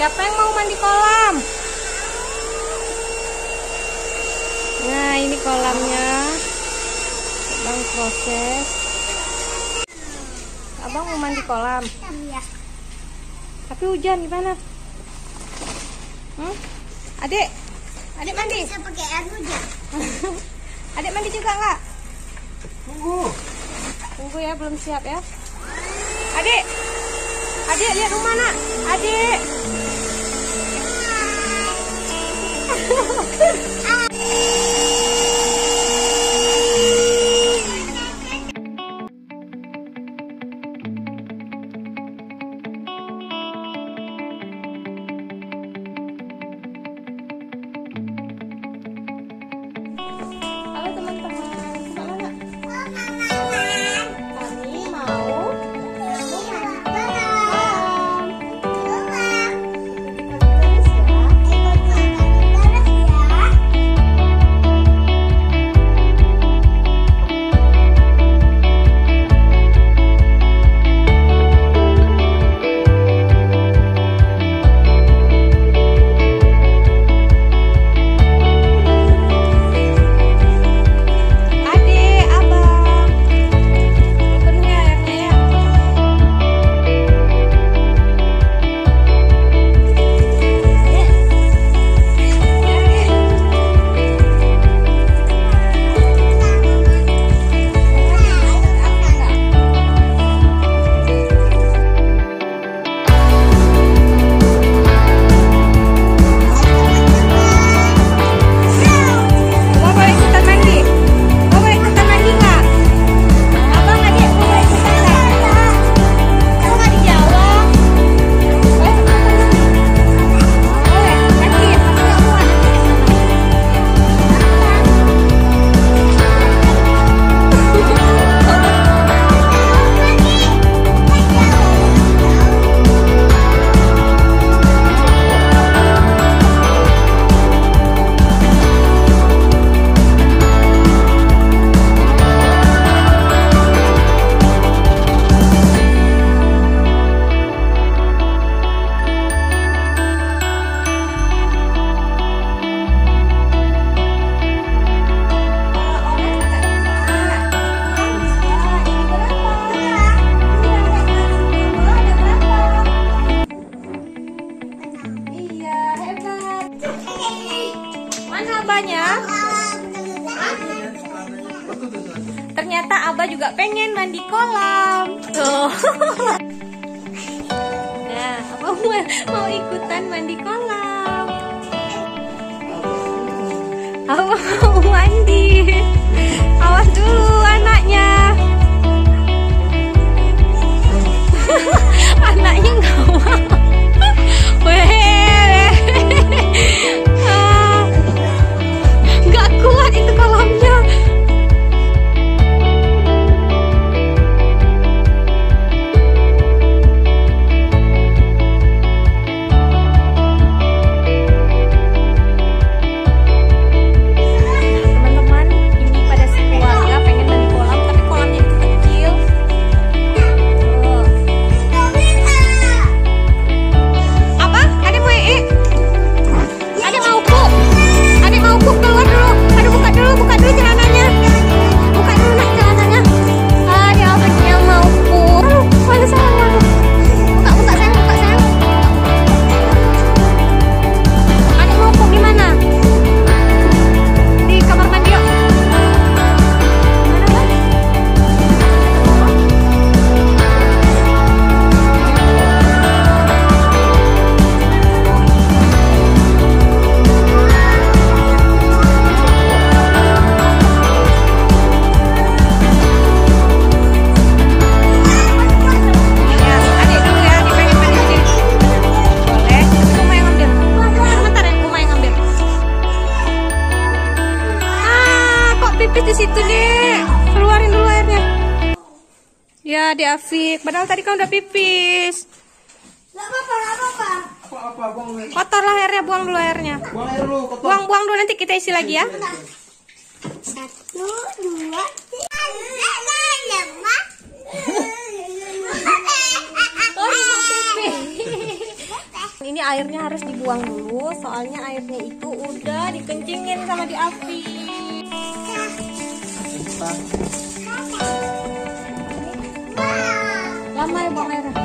Siapa yang mau mandi kolam? Nah, ini kolamnya. Abang proses. Abang mau mandi kolam? Iya. Tapi hujan gimana? Adik? Adik mandi? Bisa pakai air hujan. Adik mandi juga nggak? Tunggu. Tunggu ya, belum siap ya. Adik? Adik, lihat rumah nak. Adik. Halo teman-teman, kemana nak? Kami mau ternyata Abah juga pengen mandi kolam. Tuh. Nah, Abah mau ikutan mandi kolam. Abah mau mandi. Awas dulu anaknya. Anaknya nggak mau. Nggak kuat itu kolamnya. Teman-teman, ini pada sekeluarga pengen Adik Afik. Padahal tadi kan udah pipis. Gak apa-apa. Apa buang air. Kotor lah airnya, buang dulu airnya. Buang air lu, kotor. Buang dulu, nanti kita isi lagi ya. 1, 2, 3. Ini airnya harus dibuang dulu, soalnya airnya itu udah dikencingin sama di api. Lama ya buang airnya.